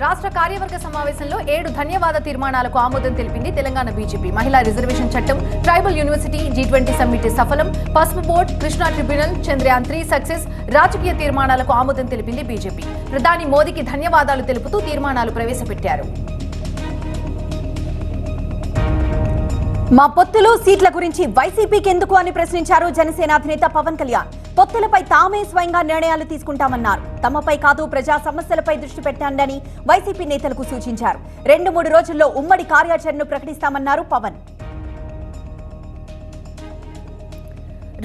రాష్ట్ర కార్యవర్గ సమావేశంలో 7 ధన్యవాద తీర్మానాలకు ఆమోదం తెలిపింది తెలంగాణ బీజేపీ. మహిళా రిజర్వేషన్ చట్టం, ట్రైబల్ యూనివర్సిటీ, G20 సమ్మిట్ సఫలం, పసుపు board, Krishna tribunal, Chandrayaan 3 success, రాజకీయ తీర్మానాలకు ఆమోదం తెలిపింది బీజేపీ. ప్రధాని మోదీకి ధన్యవాదాలు తెలుపుతూ తీర్మానాలు ప్రవేశపెట్టారు. మా పొత్తులు సీట్ల గురించి వైసీపీకి ఎందుకు అని ప్రశ్నించారు జనసేన అధినేత పవన్ కళ్యాణ్. పొత్తులపై తామే స్వయంగా నిర్ణయాలు తీసుకుంటామన్నారు. తమపై కాదు ప్రజా సమస్యలపై దృష్టి పెట్టండి వైసీపీ నేతలకు సూచించారు. 2-3 రోజుల్లో ఉమ్మడి కార్యాచరణను ప్రకటిస్తామన్నారు పవన్.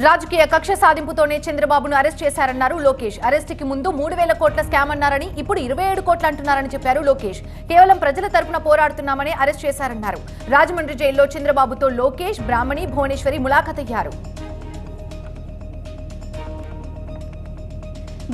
రాజకీయ కక్ష సాధింపుతోనే చంద్రబాబును అరెస్ట్ చేశారన్నారు లోకేష్. అరెస్టుకి ముందు 3,000 కోట్ల స్కామ్ అన్నారని, ఇప్పుడు 27 కోట్లు అంటున్నారని చెప్పారు లోకేష్. కేవలం ప్రజల తరపున పోరాడుతున్నామని అరెస్ట్ చేశారన్నారు. రాజమండ్రి జైల్లో చంద్రబాబుతో లోకేష్, బ్రాహ్మణి, భువనేశ్వరి ములాఖతయ్యారు.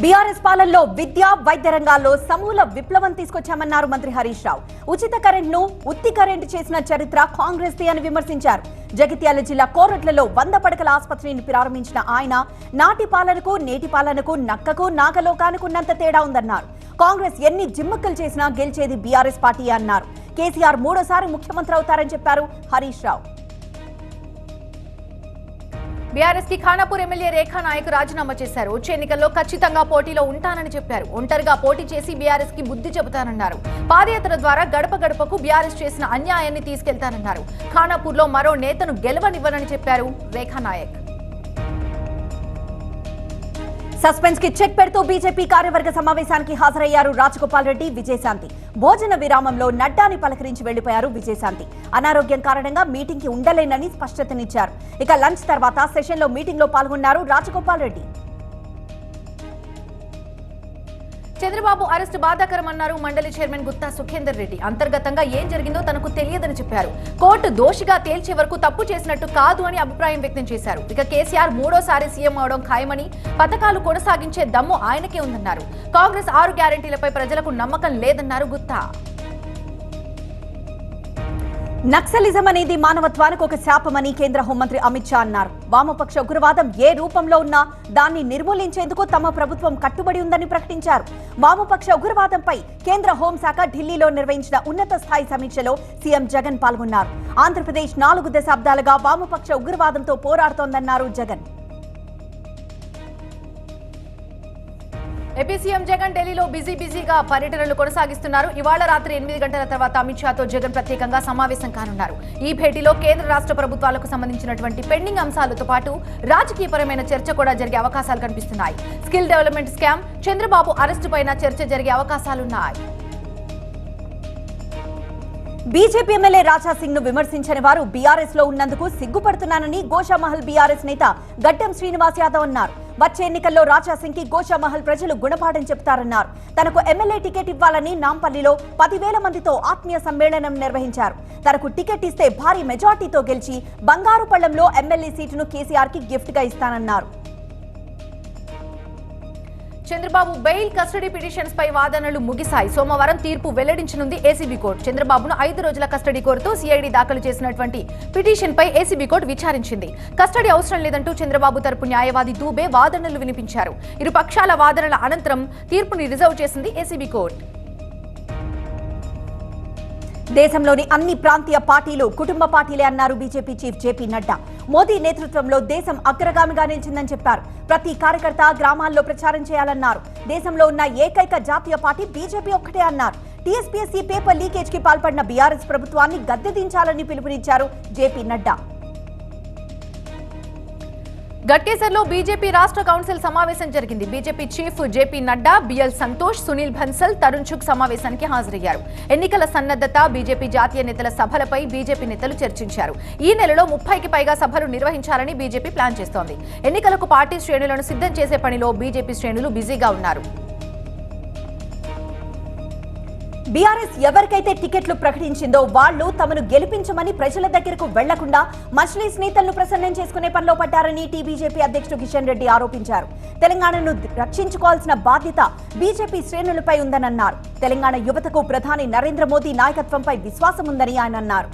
బీఆర్ఎస్ పాలనలో విద్యా, వైద్య రంగాల్లో సమూల విప్లవం తీసుకొచ్చామన్నారు మంత్రి హరీష్ రావు. ఉచిత కరెంట్ను ఉత్తి కరెంటు చేసిన చరిత్ర కాంగ్రెస్ ది అని విమర్శించారు. జగిత్యాల జిల్లా కోరట్లలో 100 పడకల ఆసుపత్రిని ప్రారంభించిన ఆయన నాటి పాలనకు నేటి పాలనకు నక్కకు నాగలోకానికి ఉన్నంత తేడా ఉందన్నారు. కాంగ్రెస్ ఎన్ని జిమ్మక్కలు చేసినా గెలిచేది బీఆర్ఎస్ పార్టీ అన్నారు. కేసీఆర్ 3వ సారి ముఖ్యమంత్రి అవుతారని చెప్పారు హరీష్ రావు. బీఆర్ఎస్ కి ఖానాపూర్ ఎమ్మెల్యే రేఖా నాయక్ రాజీనామా చేశారు. వచ్చే ఎన్నికల్లో ఖచ్చితంగా పోటీలో ఉంటానని చెప్పారు. ఒంటరిగా పోటీ చేసి బీఆర్ఎస్ కి బుద్ధి చెబుతానన్నారు. పాదయాత్ర ద్వారా గడప గడపకు బీఆర్ఎస్ చేసిన అన్యాయాన్ని తీసుకెళ్తానన్నారు. ఖానాపూర్ లో మరో నేతను గెలవనివ్వనని చెప్పారు రేఖా నాయక్. సస్పెన్స్ కి చెక్ పెడుతూ బీజేపీ కార్యవర్గ సమావేశానికి హాజరయ్యారు రాజగోపాల్ రెడ్డి, విజయశాంతి. భోజన విరామంలో నడ్డాని పలకరించి వెళ్లిపోయారు విజయశాంతి. అనారోగ్యం కారణంగా మీటింగ్ కి ఉండలేనని స్పష్టతనిచ్చారు. ఇక లంచ్ తర్వాత సెషన్ లో మీటింగ్ లో పాల్గొన్నారు రాజగోపాల్ రెడ్డి. చంద్రబాబు అరెస్టు బాధాకరమన్నారు మండలి చైర్మన్ గుత్తా సుఖేందర్ రెడ్డి. అంతర్గతంగా ఏం జరిగిందో తనకు తెలియదని చెప్పారు. కోర్టు దోషిగా తేల్చే వరకు తప్పు చేసినట్టు కాదు అని అభిప్రాయం వ్యక్తం చేశారు. ఇక కేసీఆర్ 3వ సారి సీఎం అవడం ఖాయమని, పథకాలు కొనసాగించే దమ్ము ఆయనకే ఉందన్నారు. కాంగ్రెస్ 6 గ్యారెంటీలపై ప్రజలకు నమ్మకం లేదన్నారు గుత్తా. నక్సలిజం అనేది మానవత్వానికి ఒక శాపమని కేంద్ర హోంమంత్రి అమిత్ షా అన్నారు. వామపక్ష ఉగ్రవాదం ఏ రూపంలో ఉన్నా దాన్ని నిర్మూలించేందుకు తమ ప్రభుత్వం కట్టుబడి ఉందని ప్రకటించారు. వామపక్ష ఉగ్రవాదంపై కేంద్ర హోంశాఖ ఢిల్లీలో నిర్వహించిన ఉన్నత స్థాయి సమీక్షలో సీఎం జగన్ పాల్గొన్నారు. ఆంధ్రప్రదేశ్ 4 దశాబ్దాలుగా వామపక్ష ఉగ్రవాదంతో పోరాడుతోందన్నారు జగన్. ఏపీ సీఎం జగన్ ఢిల్లీలో బిజీగా పర్యటనలు కొనసాగిస్తున్నారు. ఇవాళ రాత్రి 8 గంటల తర్వాత అమిత్ షాతో జగన్ ప్రత్యేకంగా సమావేశం కానున్నారు. ఈ భేటీలో కేంద్ర రాష్ట్ర ప్రభుత్వాలకు సంబంధించినటువంటి పెండింగ్ అంశాలతో పాటు రాజకీయపరమైన చర్చ కూడా జరిగే అవకాశాలు కనిపిస్తున్నాయి. Skill development scam, Chandrababu arrest పైన చర్చ జరిగే అవకాశాలున్నాయి. బీజేపీ ఎమ్మెల్యే రాజా సింగ్ ను విమర్శించని వారు బీఆర్ఎస్ లో ఉన్నందుకు సిగ్గుపడుతున్నానని గోషామహల్ బీఆర్ఎస్ నేత గడ్డం శ్రీనివాస్ యాదవ్ అన్నారు. వచ్చే ఎన్నికల్లో రాజా సింగ్ కి గోషామహల్ ప్రజలు గుణపాఠం చెప్తారన్నారు. తనకు ఎమ్మెల్యే టికెట్ ఇవ్వాలని నాంపల్లిలో 10,000 మందితో ఆత్మీయ సమ్మేళనం నిర్వహించారు. తనకు టికెట్ ఇస్తే భారీ మెజార్టీతో గెలిచి బంగారు పళ్లంలో ఎమ్మెల్యే సీటును కేసీఆర్ కి గిఫ్ట్ గా ఇస్తానన్నారు. చంద్రబాబు బెయిల్ కస్టడీ పిటిషన్స్ పై వాదనలు ముగిశాయి. సోమవారం తీర్పు వెల్లడించనుంది ఏసీబీ కోర్టు. చంద్రబాబును 5 రోజుల కస్టడీ కోరుతూ సిఐడి దాఖలు చేసినటువంటి పిటిషన్ పై ఏసీబీ కోర్టు విచారించింది. కస్టడీ అవసరం లేదంటూ చంద్రబాబు తరపు న్యాయవాది దూబే వాదనలు వినిపించారు. ఇరు పక్షాల వాదనల అనంతరం తీర్పుని రిజర్వ్ చేసింది ఏసీబీ కోర్టు. దేశంలోని అన్ని ప్రాంతీయ పార్టీలు కుటుంబ పార్టీలే అన్నారు బీజేపీ చీఫ్ జేపీ నడ్డా. మోదీ నేతృత్వంలో దేశం అగ్రగామిగా నిలిచిందని చెప్పారు. ప్రతి కార్యకర్త గ్రామాల్లో ప్రచారం చేయాలన్నారు. దేశంలో ఉన్న ఏకైక జాతీయ పార్టీ బీజేపీ ఒక్కటే అన్నారు. టీఎస్పీఎస్సీ పేపర్ లీకేజ్ కి పాల్పడిన బీఆర్ఎస్ ప్రభుత్వాన్ని గద్దెదించాలని పిలుపునిచ్చారు జేపీ నడ్డా. గట్కేసర్లో బీజేపీ రాష్ట్ర కౌన్సిల్ సమావేశం జరిగింది. బీజేపీ చీఫ్ జేపీ నడ్డా, బిఎల్ సంతోష్, సునీల్ బన్సల్, తరుణ్ చుక్ సమావేశానికి హాజరయ్యారు. ఎన్నికల సన్నద్ధత, బీజేపీ జాతీయ నేతల సభలపై బీజేపీ నేతలు చర్చించారు. ఈ నెలలో 30కి పైగా సభలు నిర్వహించాలని బీజేపీ ప్లాన్ చేస్తోంది. ఎన్నికలకు పార్టీ శ్రేణులను సిద్ధం చేసే పనిలో బీజేపీ శ్రేణులు బిజీగా ఉన్నారు. బీఆర్ఎస్ ఎవరికైతే టికెట్లు ప్రకటించిందో వాళ్లు తమను గెలిపించమని ప్రజల దగ్గరకు వెళ్లకుండా మజ్లిస్ నేతలను ప్రసన్నం చేసుకునే పనిలో పడ్డారని టీబీజేపీ అధ్యక్షుడు కిషన్ రెడ్డి ఆరోపించారు. తెలంగాణను రక్షించుకోవాల్సిన బాధ్యత బీజేపీ శ్రేణులపై ఉందన్నారు. తెలంగాణ యువతకు ప్రధాని నరేంద్ర మోదీ నాయకత్వంపై విశ్వాసం ఉందని ఆయన అన్నారు.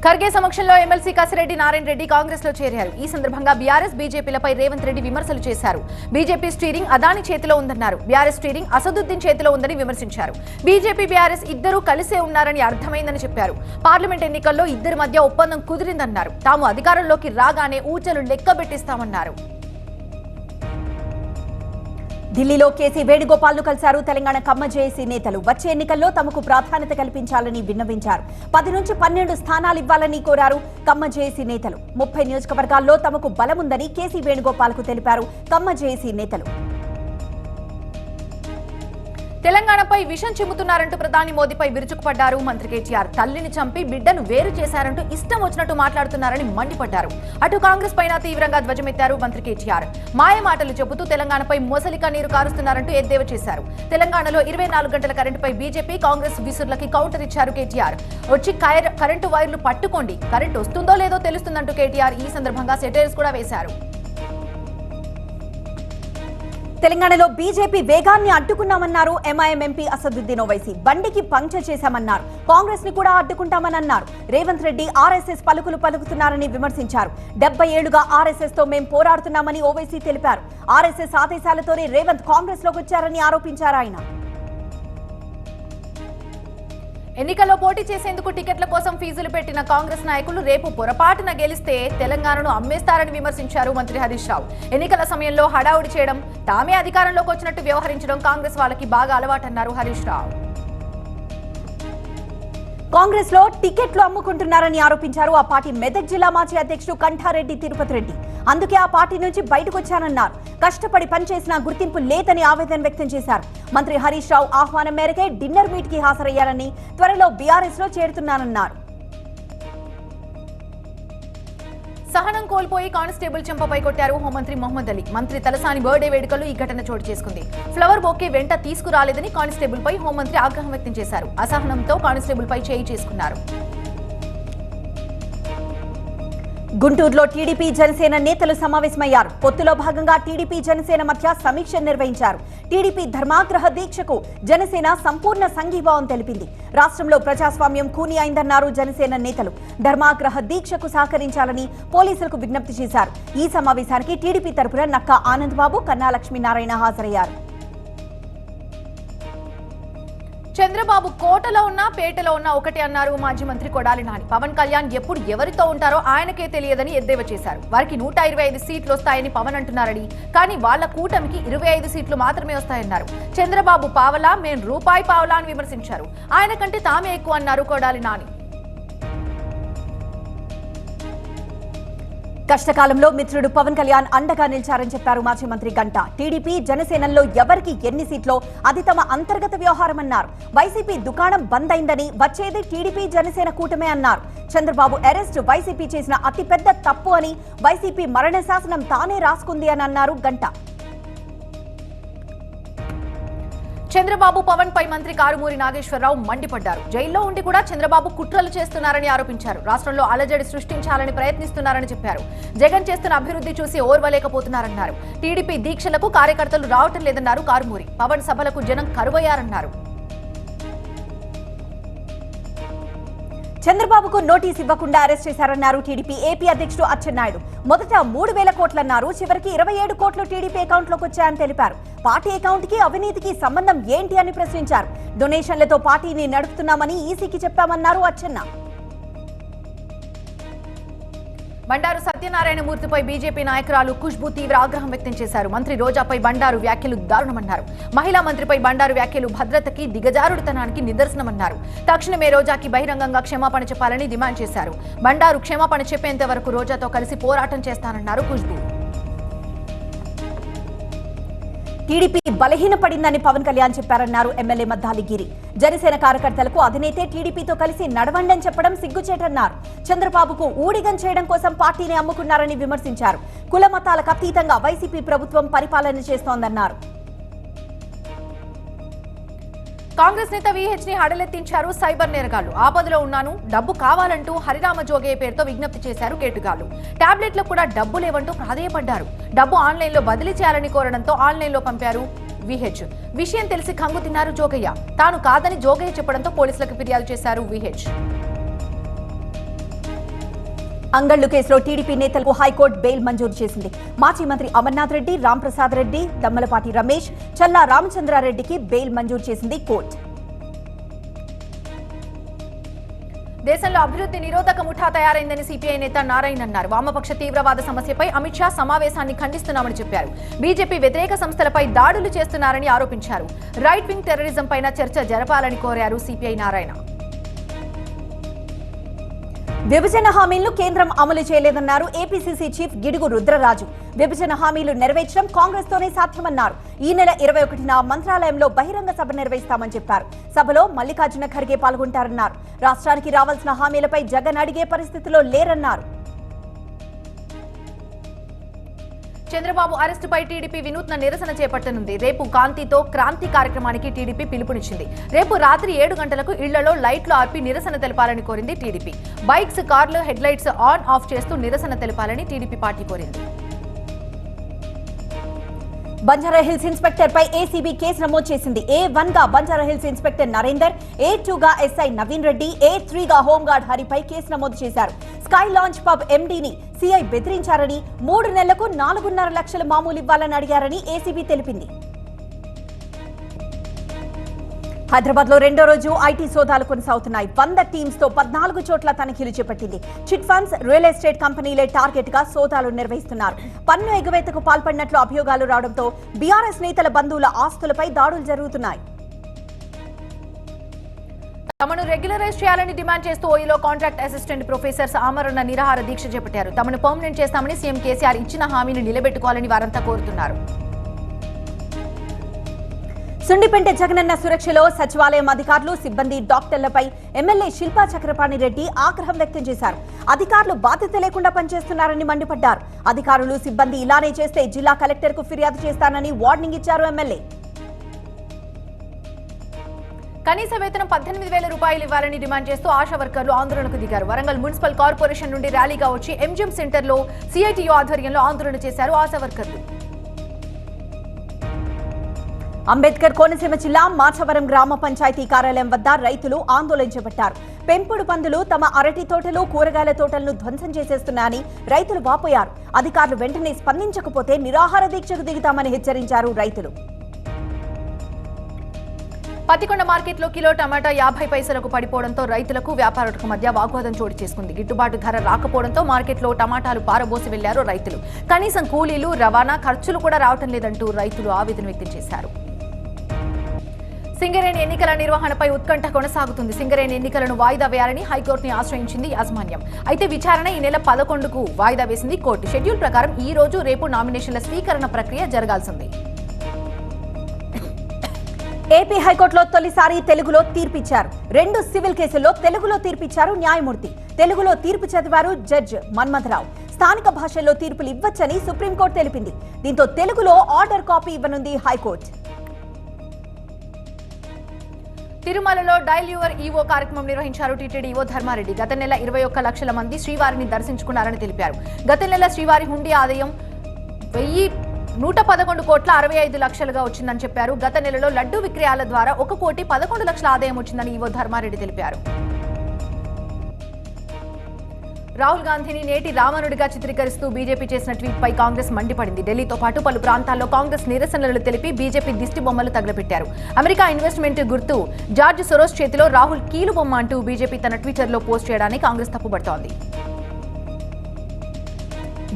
ఖర్గే సమక్షంలో ఎమ్మెల్సీ కసిరెడ్డి నారాయణ రెడ్డి కాంగ్రెస్ లో చేరారు. ఈ సందర్భంగా బీఆర్ఎస్ బీజేపీలపై రేవంత్ రెడ్డి విమర్శలు చేశారు. బీజేపీ స్టీరింగ్ అదాని చేతిలో ఉందన్నారు. బీఆర్ఎస్ స్టీరింగ్ అసదుద్దీన్ చేతిలో ఉందని విమర్శించారు. బీజేపీ బీఆర్ఎస్ ఇద్దరూ కలిసే ఉన్నారని అర్థమైందని చెప్పారు. పార్లమెంట్ ఎన్నికల్లో ఇద్దరి మధ్య ఒప్పందం కుదిరిందన్నారు. తాము అధికారంలోకి రాగానే ఊచలు లెక్కబెట్టిస్తామన్నారు. ఢిల్లీలో కేసీ వేణుగోపాల్ ను కలిశారు తెలంగాణ కమ్మ జేఏసీ నేతలు. వచ్చే ఎన్నికల్లో తమకు ప్రాధాన్యత కల్పించాలని విన్నవించారు. 10 నుంచి 12 స్థానాలు ఇవ్వాలని కోరారు కమ్మ జేఏసీ నేతలు. 30 నియోజకవర్గాల్లో తమకు బలముందని కేసీ వేణుగోపాల్ కు తెలిపారు కమ్మ జేఏసీ నేతలు. తెలంగాణపై విషం చిమ్ముతున్నారంటూ ప్రధాని మోదీపై విరుచుకుపడ్డారు మంత్రి కేటీఆర్. తల్లిని చంపి బిడ్డను వేరు చేశారంటూ ఇష్టం వచ్చినట్టు మాట్లాడుతున్నారని మండిపడ్డారు. అటు కాంగ్రెస్ పైన తీవ్రంగా ధ్వజమెత్తారు మంత్రి కేటీఆర్. మాయ మాటలు చెబుతూ తెలంగాణపై మొసలిక నీరు కారుస్తున్నారంటూ ఎద్దేవా చేశారు. తెలంగాణలో 24 గంటల కరెంటుపై బీజేపీ కాంగ్రెస్ విసురులకి కౌంటర్ ఇచ్చారు కేటీఆర్. వచ్చి కరెంటు వైర్లు పట్టుకోండి, కరెంటు వస్తుందో లేదో తెలుస్తుందంటూ కేటీఆర్ ఈ సందర్భంగా సెటైర్స్ కూడా వేశారు. తెలంగాణలో బీజేపీ వేగాన్ని అడ్డుకున్నామన్నారు ఎంఐఎం ఎంపీ అసదుద్దీన్ ఓవైసీ. బండికి పంక్చర్ చేశామన్నారు. కాంగ్రెస్ ని కూడా అడ్డుకుంటామని అన్నారు. రేవంత్ రెడ్డి ఆర్ఎస్ఎస్ పలుకులు పలుకుతున్నారని విమర్శించారు. 70 ఏళ్లుగా ఆర్ఎస్ఎస్ తో మేం పోరాడుతున్నామని ఓవైసీ తెలిపారు. ఆర్ఎస్ఎస్ ఆదేశాలతోనే రేవంత్ కాంగ్రెస్ లోకి వచ్చారని ఆరోపించారు ఆయన. ఎన్నికల్లో పోటీ చేసేందుకు టికెట్ల కోసం ఫీజులు పెట్టిన కాంగ్రెస్ నాయకులు రేపు పొరపాటున గెలిస్తే తెలంగాణను అమ్మేస్తారని విమర్శించారు మంత్రి హరీష్ రావు. ఎన్నికల సమయంలో హడావుడి చేయడం, తామే అధికారంలోకి వచ్చినట్టు వ్యవహరించడం కాంగ్రెస్ వాళ్ళకి బాగా అలవాటన్నారు హరీష్ రావు. కాంగ్రెస్ లో టికెట్లు అమ్ముకుంటున్నారని ఆరోపించారు. ఆ పార్టీ మెదక్ జిల్లా మాజీ అధ్యక్షుడు కంఠారెడ్డి తిరుపతి రెడ్డి. అందుకే ఆ పార్టీ నుంచి బయటకు వచ్చానన్నారు. కష్టపడి పనిచేసినా గుర్తింపు లేదని ఆవేదన వ్యక్తం చేశారు. మంత్రి హరీష్ రావు ఆహ్వానం మేరకే డిన్నర్ మీట్ కి హాజరయ్యారని, త్వరలో బీఆర్ఎస్ లో చేరుతున్నానన్నారు. సహనం కోల్పోయి కానిస్టేబుల్ చెంపపై కొట్టారు హోంమంత్రి మహమ్మద్ అలీ. మంత్రి తలసాని బర్త్డే వేడుకలు ఈ ఘటన చోటు చేసుకుంది. ఫ్లవర్ బొకే వెంట తీసుకురాలేదని కానిస్టేబుల్ పై హోంమంత్రి ఆగ్రహం వ్యక్తం చేశారు. అసహనంతో కానిస్టేబుల్ పై చేయి చేసుకున్నారు. గుంటూరులో టీడీపీ జనసేన నేతలు సమావేశమయ్యారు. పొత్తులో భాగంగా టీడీపీ జనసేన మధ్య సమీక్ష నిర్వహించారు. టీడీపీ ధర్మాగ్రహ దీక్షకు జనసేన సంపూర్ణ సంఘీభావం తెలిపింది. రాష్ట్రంలో ప్రజాస్వామ్యం ఖూనీ అయిందన్నారు జనసేన నేతలు. ధర్మాగ్రహ దీక్షకు సహకరించాలని పోలీసులకు విజ్ఞప్తి చేశారు. ఈ సమావేశానికి టీడీపీ తరపున నక్కా ఆనంద్ బాబు, కన్నా లక్ష్మీనారాయణ హాజరయ్యారు. చంద్రబాబు కోటలో ఉన్నా పేటలో ఉన్నా ఒకటే అన్నారు మాజీ మంత్రి కొడాలి నాని. పవన్ కళ్యాణ్ ఎప్పుడు ఎవరితో ఉంటారో ఆయనకే తెలియదని ఎద్దేవా చేశారు. వారికి 125 సీట్లు వస్తాయని పవన్ అంటున్నారని, కానీ వాళ్ల కూటమికి 25 సీట్లు మాత్రమే వస్తాయన్నారు. చంద్రబాబు పావలా, మేం రూపాయి పావలా అని విమర్శించారు. ఆయన కంటే తామే ఎక్కువ అన్నారు కొడాలి నాని. కష్టకాలంలో మిత్రుడు పవన్ కళ్యాణ్ అండగా నిలిచారని చెప్పారు మాజీ మంత్రి గంట. టీడీపీ జనసేనల్లో ఎవరికి ఎన్ని సీట్లో అది తమ అంతర్గత వ్యవహారమన్నారు. వైసీపీ దుకాణం బంద్ అయిందని, వచ్చేది టీడీపీ జనసేన కూటమే అన్నారు. చంద్రబాబు అరెస్ట్ వైసీపీ చేసిన అతిపెద్ద తప్పు అని, వైసీపీ మరణ శాసనం తానే రాసుకుంది అని అన్నారు గంట. చంద్రబాబు పవన్ పై మంత్రి కారుమూరి నాగేశ్వరరావు మండిపడ్డారు. జైల్లో ఉండి కూడా చంద్రబాబు కుట్రలు చేస్తున్నారని ఆరోపించారు. రాష్ట్రంలో అలజడి సృష్టించాలని ప్రయత్నిస్తున్నారని చెప్పారు. జగన్ చేస్తున్న అభివృద్ధి చూసి ఓర్వలేకపోతున్నారన్నారు. టీడీపీ దీక్షలకు కార్యకర్తలు రావటం లేదన్నారు కారుమూరి. పవన్ సభలకు జనం కరువయ్యారన్నారు. చంద్రబాబుకు నోటీస్ ఇవ్వకుండా అరెస్ట్ చేశారన్నారు టీడీపీ ఏపీ అధ్యక్షుడు అచ్చెన్నాయుడు. మొదట 3,000 కోట్లన్నారు, చివరికి 27 కోట్లు టీడీపీ అకౌంట్లోకి వచ్చాయని తెలిపారు. పార్టీ అకౌంట్ కి అవినీతికి సంబంధం ఏంటి అని ప్రశ్నించారు. డొనేషన్లతో పార్టీని నడుపుతున్నామని ఈసీకి చెప్పామన్నారు అచ్చెన్నా. బండారు సత్యనారాయణ మూర్తిపై బీజేపీ నాయకురాలు ఖుష్బూ తీవ్ర ఆగ్రహం వ్యక్తం చేశారు. మంత్రి రోజాపై బండారు వ్యాఖ్యలు దారుణమన్నారు. మహిళా మంత్రిపై బండారు వ్యాఖ్యలు భద్రతకి దిగజారుడుతనానికి నిదర్శనమన్నారు. తక్షణమే రోజాకి బహిరంగంగా క్షమాపణ చెప్పాలని డిమాండ్ చేశారు. బండారు క్షమాపణ చెప్పేంత వరకు రోజాతో కలిసి పోరాటం చేస్తానన్నారు ఖుష్బూ. టీడీపీ బలహీనపడిందని పవన్ కళ్యాణ్ చెప్పారన్నారు ఎమ్మెల్యే మద్దాలి గిరి. జనసేన కార్యకర్తలకు అధినేతే టీడీపీతో కలిసి నడవండని చెప్పడం సిగ్గుచేటన్నారు. చంద్రబాబుకు ఊడిగం చేయడం కోసం పార్టీని అమ్ముకున్నారని విమర్శించారు. కుల మతాలకు అతీతంగా వైసీపీ ప్రభుత్వం పరిపాలన చేస్తోందన్నారు. కాంగ్రెస్ నేత విహెచ్ ని హడలెత్తించారు సైబర్ నేరగాళ్లు. ఆపదలో ఉన్నాను, డబ్బు కావాలంటూ హరిరామ జోగయ్య పేరుతో విజ్ఞప్తి చేశారు కేటుగాళ్లు. టాబ్లెట్లకు కూడా డబ్బు లేవంటూ ప్రాధేయపడ్డారు. డబ్బు ఆన్లైన్లో బదిలీ చేయాలని కోరడంతో ఆన్లైన్లో పంపారు విహెచ్. విషయం తెలిసి కంగు తిన్నారు జోగయ్య. తాను కాదని జోగయ్య చెప్పడంతో పోలీసులకు ఫిర్యాదు చేశారు విహెచ్. అంగళ్లు కేసులో టీడీపీ నేతలకు హైకోర్టు బెయిల్ మంజూరు చేసింది. మాజీ మంత్రి అమర్నాథ్ రెడ్డి, రాంప్రసాద్ రెడ్డి, దమ్మలపాటి రమేష్, చల్లా రామచంద్రారెడ్డికి బెయిల్ మంజూరు చేసింది కోర్టు. దేశంలో అభివృద్ధి నిరోధక ముఠా తయారైందని సిపిఐ నేత నారాయణ అన్నారు. వామపక్ష తీవ్రవాద సమస్యపై అమిత్ షా సమావేశాన్ని ఖండిస్తున్నామని చెప్పారు. బీజేపీ వ్యతిరేక సంస్థలపై దాడులు చేస్తున్నారని ఆరోపించారు. రైట్ వింగ్ టెర్రరిజం పైన చర్చ జరపాలని కోరారు సిపిఐ నారాయణ. విభజన హామీలను కేంద్రం అమలు చేయలేదన్నారు ఏపీసీసీ చీఫ్ గిడుగు రుద్రరాజు. విభజన హామీలు నెరవేర్చడం కాంగ్రెస్ తోనే సాధ్యమన్నారు. ఈ నెల 21న మంత్రాలయంలో బహిరంగ సభ నిర్వహిస్తామని చెప్పారు. సభలో మల్లికార్జున ఖర్గే పాల్గొంటారన్నారు. రాష్ట్రానికి రావాల్సిన హామీలపై జగన్ అడిగే పరిస్థితిలో లేరన్నారు. చంద్రబాబు అరెస్టుపై టీడీపీ వినూత్న నిరసన చేపట్టనుంది. రేపు కాంతితో క్రాంతి కార్యక్రమానికి టీడీపీ పిలుపునిచ్చింది. రేపు రాత్రి 7 గంటలకు ఇళ్లలో లైట్లు ఆర్పి నిరసన తెలపాలని కోరింది టీడీపీ. బైక్స్, కార్లు హెడ్ లైట్స్ ఆన్ ఆఫ్ చేస్తూ నిరసన తెలపాలని టీడీపీ పార్టీ కోరింది. బంజారాహిల్స్ ఇన్స్పెక్టర్ పై ఏసీబీ కేసు నమోదు చేసింది. A1 గా బంజారాహిల్స్ ఇన్స్పెక్టర్ నరేందర్, A2 గా ఎస్ఐ నవీన్ రెడ్డి, A3 గా హోంగార్డ్ హరిపై కేసు నమోదు చేశారు. స్కై లాంచ్ పబ్ ఎండీని సీఐ బెదిరించారని, 3 నెలలకు 4.5 లక్షల మామూలు ఇవ్వాలని అడిగారని ఏసీబీ తెలిపింది. హైదరాబాద్ లో రెండో రోజు ఐటీ సోదాలు కొనసాగుతున్నాయి. 100 టీమ్స్ తో 14 చోట్ల తనిఖీలు చేపట్టింది. చిట్ ఫండ్స్, రియల్ ఎస్టేట్ కంపెనీలే టార్గెట్ గా సోదాలు నిర్వహిస్తున్నారు. పన్ను ఎగవేతకు పాల్పడినట్లు అభియోగాలు రావడంతో బీఆర్ఎస్ నేతల బంధువుల ఆస్తులపై దాడులు జరుగుతున్నాయి. తమను రెగ్యులరైజ్ చేయాలని డిమాండ్ చేస్తూ ఓయూలో కాంట్రాక్ట్ అసిస్టెంట్ ప్రొఫెసర్స్ ఆమరణ నిరాహార దీక్ష చేపట్టారు. తమను పర్మనెంట్ చేస్తామని సీఎం కేసీఆర్ ఇచ్చిన హామీని నిలబెట్టుకోవాలని వారంతా కోరుతున్నారు. సుండిపెంట జగనన్న సురక్షలో సచివాలయం అధికారులు, సిబ్బంది, డాక్టర్లపై ఎమ్మెల్యే శిల్పా చక్రపాణి రెడ్డి ఆగ్రహం వ్యక్తం చేశారు. అధికారులు బాధ్యత లేకుండా పనిచేస్తున్నారని మండిపడ్డారు. అధికారులు, సిబ్బంది ఇలానే చేస్తే జిల్లా కలెక్టర్ కు ఫిర్యాదు చేస్తానని వార్నింగ్ ఇచ్చారు ఎమ్మెల్యే. కనీస వేతనం 18,000 రూపాయలు ఇవ్వాలని డిమాండ్ చేస్తూ ఆశా వర్కర్లు ఆందోళనకు దిగారు. వరంగల్ మున్సిపల్ కార్పొరేషన్ నుండి ర్యాలీగా వచ్చి ఎంజిఎం సెంటర్లో సిఐటియు ఆధ్వర్యంలో ఆందోళన చేశారు ఆశా వర్కర్లు. అంబేద్కర్ కోనసీమ జిల్లా మాచవరం గ్రామ పంచాయతీ కార్యాలయం వద్ద రైతులు ఆందోళన చేపట్టారు. పెంపుడు పందులు తమ అరటి తోటలు, కూరగాయల తోటలను ధ్వంసం చేసేస్తున్నాయని రైతులు వాపోయారు. అధికారులు వెంటనే స్పందించకపోతే నిరాహార దీక్షకు దిగుతామని హెచ్చరించారు రైతులు. పతికొండ మార్కెట్లో కిలో టమాటా 50 పైసలకు పడిపోవడంతో రైతులకు, వ్యాపారులకు మధ్య వాగ్వాదం చోటు చేసుకుంది. గిట్టుబాటు ధర రాకపోవడంతో మార్కెట్లో టమాటాలు పారబోసి వెళ్లారు రైతులు. కనీసం కూలీలు, రవాణా ఖర్చులు కూడా రావటం లేదంటూ రైతులు ఆవేదన వ్యక్తం చేశారు. సింగరేణి ఎన్నికల నిర్వహణపై ఉత్కంఠ కొనసాగుతుంది. సింగరేణి ఎన్నికలను వాయిదా వేయాలని హైకోర్టుని ఆశ్రయించింది యాజమాన్యం. అయితే విచారణ ఈ నెల 11కు వాయిదా వేసింది కోర్టు. షెడ్యూల్ ప్రకారం ఈ రోజు, రేపు నామినేషన్ల స్వీకరణ ప్రక్రియ జరగాల్సింది. ఏపీ హైకోర్టులో తొలిసారి తెలుగులో తీర్పిచ్చారు. 2 సివిల్ కేసుల్లో తెలుగులో తీర్పిచ్చారు న్యాయమూర్తి. తెలుగులో తీర్పు చదివారు జడ్జ్ మన్మథరావు. స్థానిక భాషల్లో తీర్పులు ఇవ్వచ్చని సుప్రీంకోర్టు తెలిపింది. దీంతో తెలుగులో ఆర్డర్ కాపీ ఇవ్వనుంది హైకోర్టు. తిరుమలలో డైల్ యువర్ ఈవో కార్యక్రమం నిర్వహించారు టీటీడీ ఈవో ధర్మారెడ్డి. గత నెల 21 లక్షల మంది శ్రీవారిని దర్శించుకున్నారని తెలిపారు. గత నెల శ్రీవారి హుండీ ఆదాయం 1,111 కోట్ల 65 లక్షలుగా వచ్చిందని చెప్పారు. గత నెలలో లడ్డూ విక్రయాల ద్వారా 1,11 లక్షల ఆదాయం వచ్చిందని ఈవో ధర్మారెడ్డి తెలిపారు. రాహుల్ గాంధీని నేటి రావణుడిగా చిత్రీకరిస్తూ బీజేపీ చేసిన ట్వీట్ పై కాంగ్రెస్ మండిపడింది. ఢిల్లీతో పాటు పలు ప్రాంతాల్లో కాంగ్రెస్ నిరసనలు తెలిపి బీజేపీ దిష్టి బొమ్మలు తగలబెట్టారు. అమెరికా ఇన్వెస్ట్మెంట్ గుర్తు జార్జ్ సొరోస్ చేతిలో రాహుల్ కీలు బొమ్మ అంటూ బీజేపీ తన ట్విట్టర్లో పోస్ట్ చేయడానికి కాంగ్రెస్ తప్పుపడుతోంది.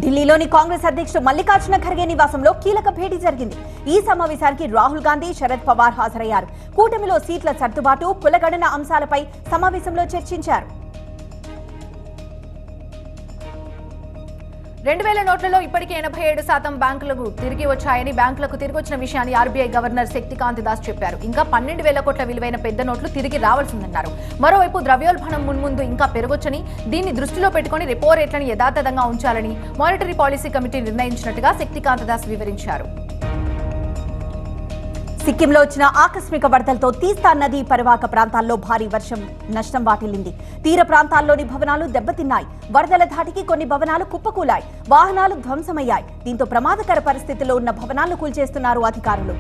ఢిల్లీలోని కాంగ్రెస్ అధ్యక్షుడు మల్లికార్జున ఖర్గే నివాసంలో కీలక భేటీ జరిగింది. ఈ సమావేశానికి రాహుల్ గాంధీ, శరద్ పవార్ హాజరయ్యారు. కూటమిలో సీట్ల సర్దుబాటు, కులగణన అంశాలపై సమావేశంలో చర్చించారు. 2000 నోట్లలో ఇప్పటికే 87% బ్యాంకులకు తిరిగి వచ్చాయని, బ్యాంకులకు తిరిగి వచ్చిన విషయాన్ని ఆర్బీఐ గవర్నర్ శక్తికాంత దాస్ చెప్పారు. ఇంకా 12,000 కోట్ల విలువైన పెద్ద నోట్లు తిరిగి రావాల్సిందన్నారు. మరోవైపు ద్రవ్యోల్బణం మున్ముందు ఇంకా పెరగొచ్చని, దీన్ని దృష్టిలో పెట్టుకుని రెపో రేట్లను యథాతథంగా ఉంచాలని మానిటరీ పాలసీ కమిటీ నిర్ణయించినట్టుగా శక్తికాంత దాస్ వివరించారు. సిక్కింలో వచ్చిన ఆకస్మిక వరదలతో తీస్తా నదీ పరివాహక ప్రాంతాల్లో భారీ వర్షం నష్టం వాటిల్లింది. తీర ప్రాంతాల్లోని భవనాలు దెబ్బతిన్నాయి. వరదల ధాటికి కొన్ని భవనాలు కుప్పకూలాయి, వాహనాలు ధ్వంసమయ్యాయి. దీంతో ప్రమాదకర పరిస్థితిలో ఉన్న భవనాలను కూల్చేస్తున్నారు అధికారులు.